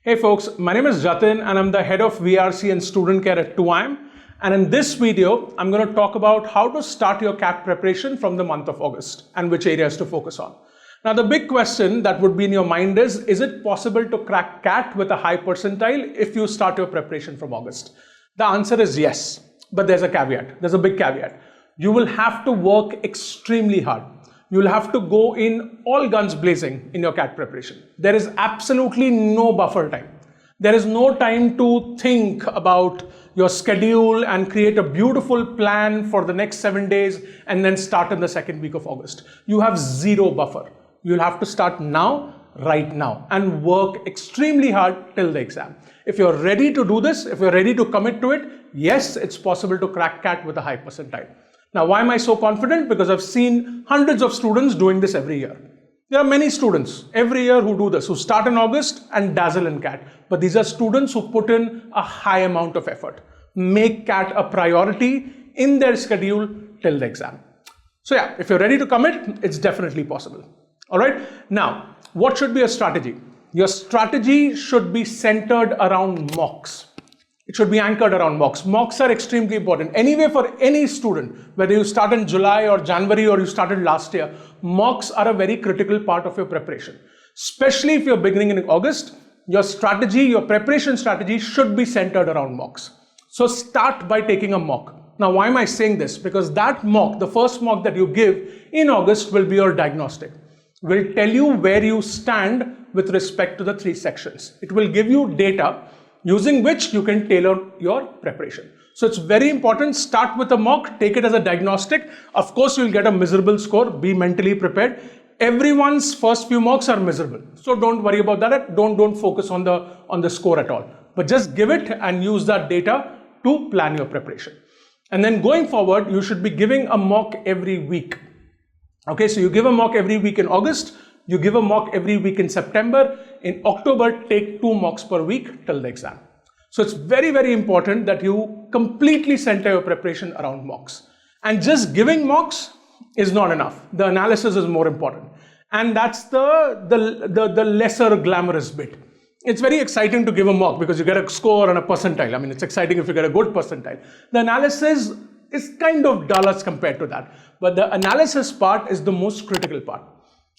Hey folks, my name is Jatin and I'm the head of VRC and student care at 2IIM. And in this video, I'm going to talk about how to start your CAT preparation from the month of August and which areas to focus on. Now, the big question that would be in your mind is it possible to crack CAT with a high percentile if you start your preparation from August? The answer is yes, but there's a caveat. There's a big caveat. You will have to work extremely hard. You'll have to go in all guns blazing in your CAT preparation. There is absolutely no buffer time. There is no time to think about your schedule and create a beautiful plan for the next 7 days and then start in the second week of August. You have zero buffer. You'll have to start now, right now, and work extremely hard till the exam. If you're ready to do this, if you're ready to commit to it, yes, it's possible to crack CAT with a high percentile. Now, why am I so confident? Because I've seen hundreds of students doing this every year. There are many students every year who do this, who start in August and dazzle in CAT. But these are students who put in a high amount of effort, make CAT a priority in their schedule till the exam. So yeah, if you're ready to commit, it's definitely possible. All right. Now, what should be your strategy? Your strategy should be centered around mocks. It should be anchored around mocks. Mocks are extremely important. Anyway, for any student, whether you start in July or January or you started last year, mocks are a very critical part of your preparation. Especially if you're beginning in August, your strategy, your preparation strategy should be centered around mocks. So start by taking a mock. Now, why am I saying this? Because that mock, the first mock that you give in August will be your diagnostic. Will tell you where you stand with respect to the 3 sections. It will give you data using which you can tailor your preparation. So it's very important, start with a mock, take it as a diagnostic. Of course, you'll get a miserable score, be mentally prepared. Everyone's first few mocks are miserable. So don't worry about that, don't focus on the score at all. But just give it and use that data to plan your preparation. And then going forward, you should be giving a mock every week. Okay, so you give a mock every week in August, you give a mock every week in September. In October, take 2 mocks per week till the exam. So it's very, very important that you completely center your preparation around mocks. And just giving mocks is not enough. The analysis is more important. And that's the lesser glamorous bit. It's very exciting to give a mock because you get a score and a percentile. I mean, it's exciting if you get a good percentile. The analysis is kind of dull as compared to that. But the analysis part is the most critical part.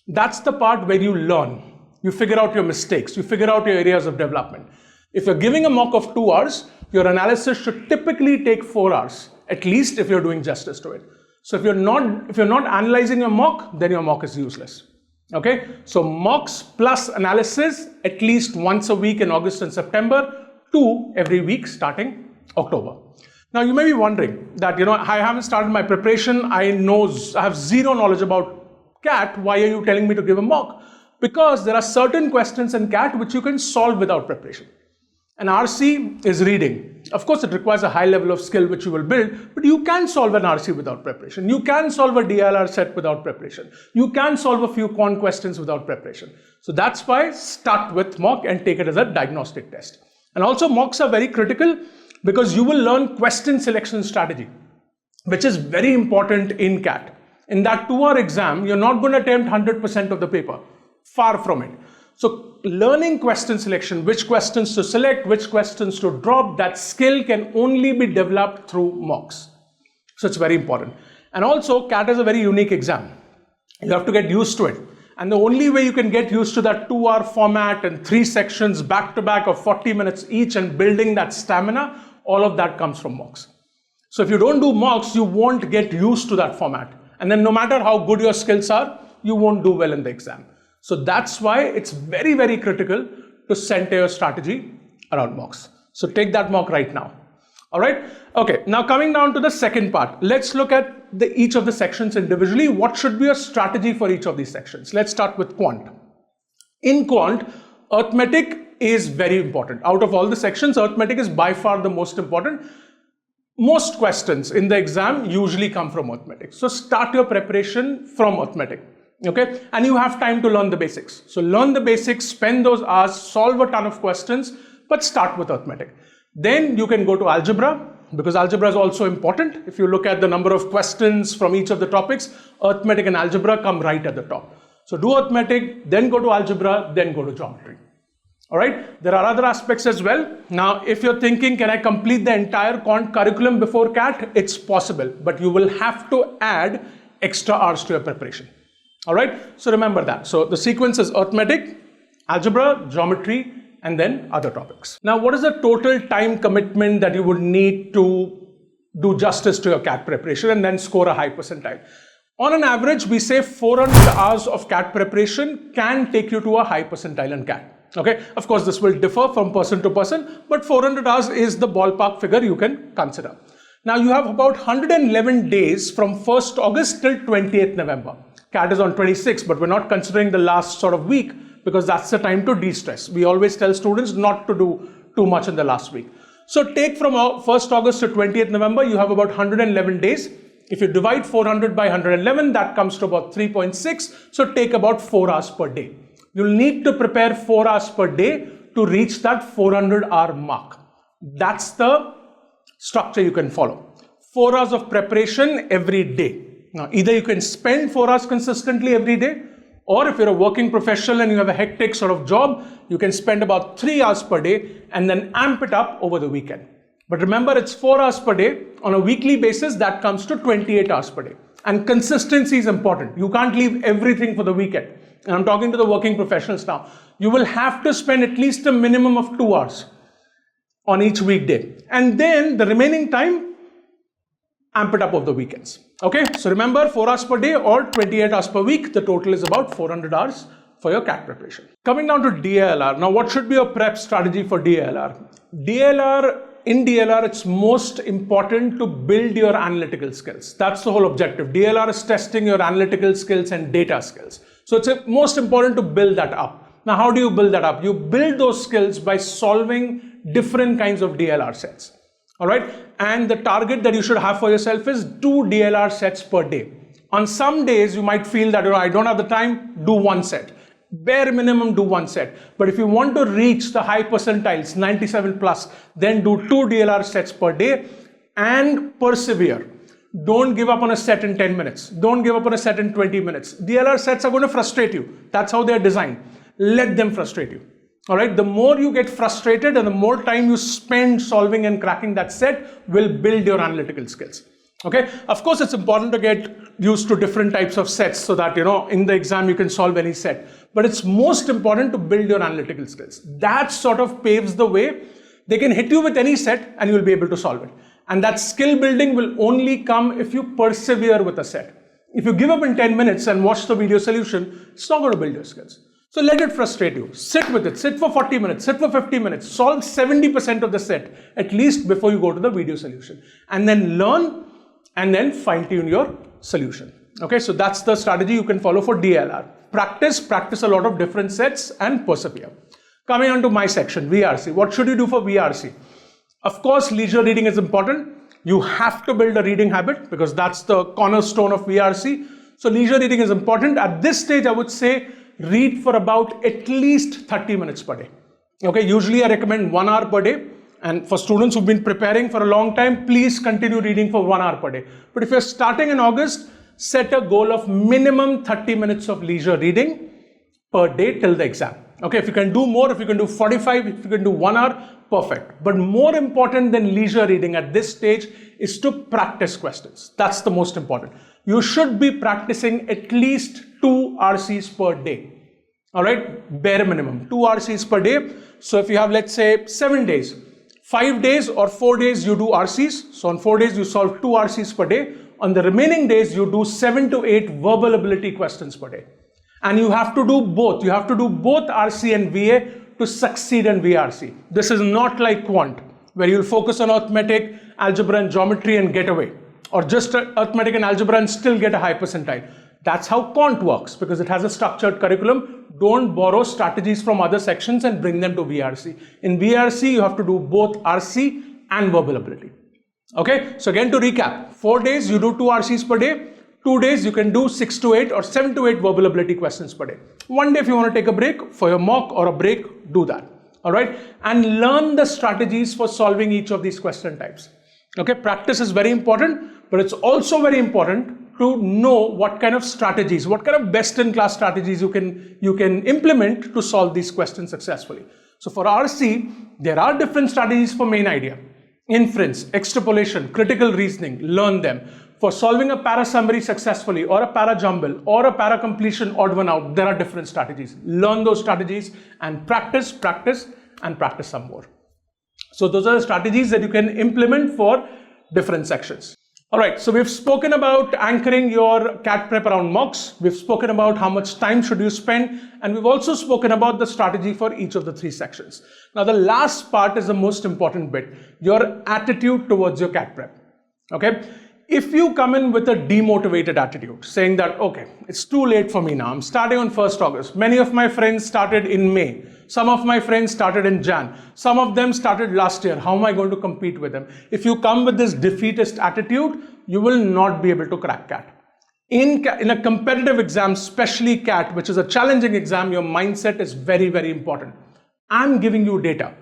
That's the part where you learn. You figure out your mistakes. You figure out your areas of development. If you're giving a mock of 2 hours, your analysis should typically take 4 hours, at least if you're doing justice to it. So if you're not analyzing your mock, then your mock is useless. Okay? So mocks plus analysis at least once a week in August and September, 2 every week starting October. Now you may be wondering that, I haven't started my preparation. I have zero knowledge about CAT. Why are you telling me to give a mock? Because there are certain questions in CAT which you can solve without preparation. An RC is reading. Of course, it requires a high level of skill which you will build, but you can solve an RC without preparation. You can solve a DLR set without preparation. You can solve a few quant questions without preparation. So that's why start with mock and take it as a diagnostic test. And also mocks are very critical because you will learn question selection strategy, which is very important in CAT. In that 2-hour exam, you're not going to attempt 100% of the paper. Far from it. So learning question selection, which questions to select, which questions to drop, that skill can only be developed through mocks. So it's very important. And also, CAT is a very unique exam. You have to get used to it. And the only way you can get used to that 2-hour format and 3 sections back to back of 40 minutes each and building that stamina, all of that comes from mocks. So if you don't do mocks, you won't get used to that format. And then no matter how good your skills are, you won't do well in the exam. So that's why it's very, very critical to center your strategy around mocks. So take that mock right now. All right. Okay. Now coming down to the second part, let's look at each of the sections individually. What should be your strategy for each of these sections? Let's start with quant. In quant, arithmetic is very important. Out of all the sections, arithmetic is by far the most important. Most questions in the exam usually come from arithmetic. So start your preparation from arithmetic. Okay, and you have time to learn the basics. So learn the basics, spend those hours, solve a ton of questions, but start with arithmetic. Then you can go to algebra, because algebra is also important. If you look at the number of questions from each of the topics, arithmetic and algebra come right at the top. So do arithmetic, then go to algebra, then go to geometry. All right, there are other aspects as well. Now, if you're thinking, can I complete the entire quant curriculum before CAT? It's possible, but you will have to add extra hours to your preparation. All right, so remember that. So the sequence is arithmetic, algebra, geometry, and then other topics. Now, what is the total time commitment that you would need to do justice to your CAT preparation and then score a high percentile? On an average, we say 400 hours of CAT preparation can take you to a high percentile in CAT. Okay, of course, this will differ from person to person, but 400 hours is the ballpark figure you can consider. Now, you have about 111 days from 1st August till 20th November. CAT is on 26, but we're not considering the last sort of week because that's the time to de-stress. We always tell students not to do too much in the last week. So take from 1st August to 20th November, you have about 111 days. If you divide 400 by 111, that comes to about 3.6. So take about 4 hours per day. You'll need to prepare 4 hours per day to reach that 400-hour mark. That's the structure you can follow. 4 hours of preparation every day. Now, either you can spend 4 hours consistently every day, or if you're a working professional and you have a hectic sort of job, you can spend about 3 hours per day and then amp it up over the weekend. But remember, it's 4 hours per day. On a weekly basis, that comes to 28 hours per day. And consistency is important. You can't leave everything for the weekend. And I'm talking to the working professionals now. You will have to spend at least a minimum of 2 hours on each weekday. And then the remaining time, amp it up over the weekends. Okay, so remember 4 hours per day or 28 hours per week. The total is about 400 hours for your CAT preparation. Coming down to DLR. Now, what should be your prep strategy for DLR? In DLR, it's most important to build your analytical skills. That's the whole objective. DLR is testing your analytical skills and data skills. So it's most important to build that up. Now, how do you build that up? You build those skills by solving different kinds of DLR sets. All right. And the target that you should have for yourself is 2 DLR sets per day. On some days, you might feel that, I don't have the time, do 1 set. Bare minimum, do 1 set. But if you want to reach the high percentiles, 97 plus, then do 2 DLR sets per day and persevere. Don't give up on a set in 10 minutes. Don't give up on a set in 20 minutes. DLR sets are going to frustrate you. That's how they're designed. Let them frustrate you. All right. The more you get frustrated and the more time you spend solving and cracking that set will build your analytical skills. Okay. Of course, it's important to get used to different types of sets so that, in the exam you can solve any set. But it's most important to build your analytical skills. That sort of paves the way. They can hit you with any set and you'll be able to solve it. And that skill building will only come if you persevere with a set. If you give up in 10 minutes and watch the video solution, it's not going to build your skills. So let it frustrate you. Sit with it. Sit for 40 minutes. Sit for 50 minutes. Solve 70% of the set, at least before you go to the video solution. And then learn and then fine-tune your solution. Okay, so that's the strategy you can follow for DLR. Practice a lot of different sets and persevere. Coming on to my section, VRC. What should you do for VRC? Of course, leisure reading is important. You have to build a reading habit because that's the cornerstone of VRC. So leisure reading is important. At this stage, I would say read for about at least 30 minutes per day. Okay, usually I recommend 1 hour per day. And for students who've been preparing for a long time, please continue reading for 1 hour per day. But if you're starting in August, set a goal of minimum 30 minutes of leisure reading per day till the exam. Okay, if you can do more, if you can do 45, if you can do 1 hour, perfect. But more important than leisure reading at this stage is to practice questions. That's the most important. You should be practicing at least 2 RCs per day. All right, bare minimum, 2 RCs per day. So if you have, let's say, 7 days, 5 days or 4 days you do RCs. So on 4 days you solve 2 RCs per day. On the remaining days you do 7 to 8 verbal ability questions per day. And you have to do both. You have to do both RC and VA to succeed in VRC. This is not like quant, where you'll focus on arithmetic, algebra and geometry and get away. Or just arithmetic and algebra and still get a high percentile. That's how quant works because it has a structured curriculum. Don't borrow strategies from other sections and bring them to VRC. In VRC, you have to do both RC and verbal ability. Okay, so again to recap, 4 days you do 2 RCs per day. 2 days you can do 6 to 8 or 7 to 8 verbal ability questions per day. One day if you want to take a break for your mock or a break, do that. All right, and learn the strategies for solving each of these question types. Okay, practice is very important, but it's also very important to know what kind of strategies, what kind of best-in-class strategies you can implement to solve these questions successfully. So for RC, there are different strategies for main idea. Inference, extrapolation, critical reasoning, learn them. For solving a para summary successfully, or a para jumble, or a para completion odd one out, there are different strategies. Learn those strategies and practice, practice, and practice some more. So those are the strategies that you can implement for different sections. All right, so we've spoken about anchoring your CAT prep around mocks. We've spoken about how much time should you spend, and we've also spoken about the strategy for each of the 3 sections. Now, the last part is the most important bit, your attitude towards your CAT prep. Okay, if you come in with a demotivated attitude, saying that, okay, it's too late for me now, I'm starting on 1st August. Many of my friends started in May. Some of my friends started in Jan. Some of them started last year. How am I going to compete with them? If you come with this defeatist attitude, you will not be able to crack CAT. In a competitive exam, especially CAT, which is a challenging exam, your mindset is very, very important. I'm giving you data.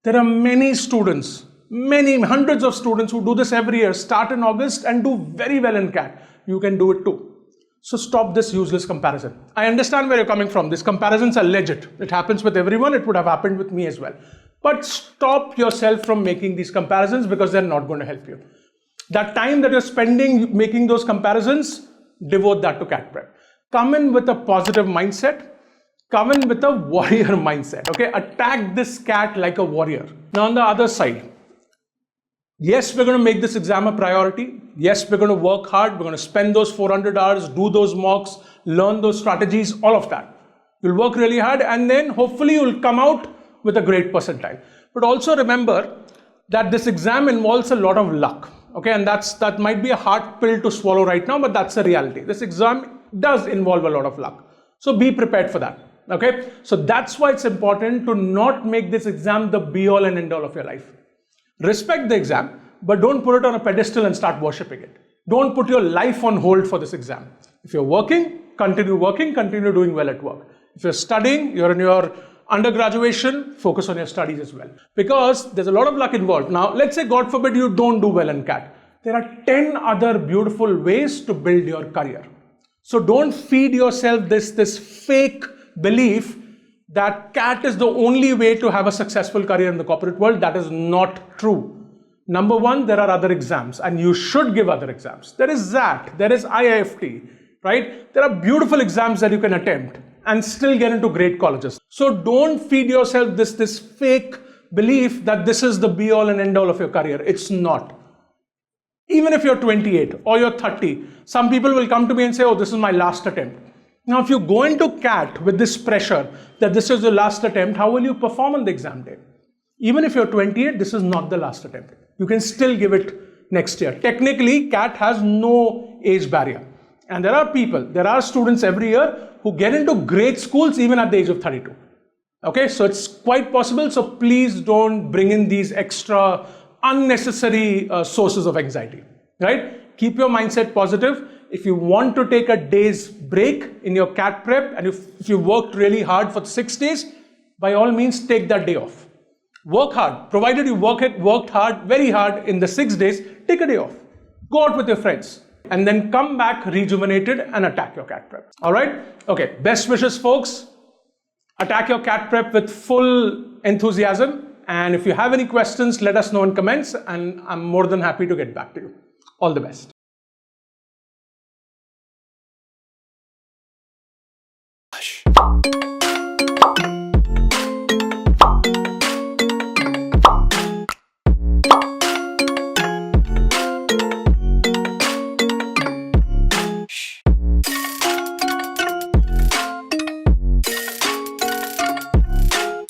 There are many students, many hundreds of students who do this every year, start in August and do very well in CAT. You can do it too. So stop this useless comparison. I understand where you're coming from. These comparisons are legit. It happens with everyone. It would have happened with me as well. But stop yourself from making these comparisons because they're not going to help you. That time that you're spending making those comparisons, devote that to CAT prep. Come in with a positive mindset. Come in with a warrior mindset. Okay, attack this CAT like a warrior. Now on the other side, yes, we're going to make this exam a priority. Yes, we're going to work hard. We're going to spend those 400 hours, do those mocks, learn those strategies, all of that. You'll work really hard and then hopefully you'll come out with a great percentile. But also remember that this exam involves a lot of luck. Okay, and that might be a hard pill to swallow right now, but that's the reality. This exam does involve a lot of luck. So be prepared for that. Okay, so that's why it's important to not make this exam the be all and end all of your life. Respect the exam, but don't put it on a pedestal and start worshipping it. Don't put your life on hold for this exam. If you're working, continue doing well at work. If you're studying, you're in your undergraduation, focus on your studies as well. Because there's a lot of luck involved. Now, let's say, God forbid, you don't do well in CAT. There are 10 other beautiful ways to build your career. So don't feed yourself this fake belief that CAT is the only way to have a successful career in the corporate world. That is not true. Number one, there are other exams and you should give other exams. There is ZAT, there is IIFT, right? There are beautiful exams that you can attempt and still get into great colleges. So don't feed yourself this fake belief that this is the be all and end all of your career. It's not. Even if you're 28 or you're 30, some people will come to me and say, oh, this is my last attempt. Now, if you go into CAT with this pressure that this is the last attempt, how will you perform on the exam day? Even if you're 28, this is not the last attempt. You can still give it next year. Technically, CAT has no age barrier. And there are students every year who get into great schools even at the age of 32. Okay, so it's quite possible. So please don't bring in these extra unnecessary sources of anxiety, right? Keep your mindset positive. If you want to take a day's break in your CAT prep and if you worked really hard for 6 days, by all means take that day off. Work hard. Provided you worked hard, very hard in the 6 days, take a day off. Go out with your friends and then come back rejuvenated and attack your CAT prep. All right? Okay. Best wishes, folks. Attack your CAT prep with full enthusiasm. And if you have any questions, let us know in comments and I'm more than happy to get back to you. All the best. Hush.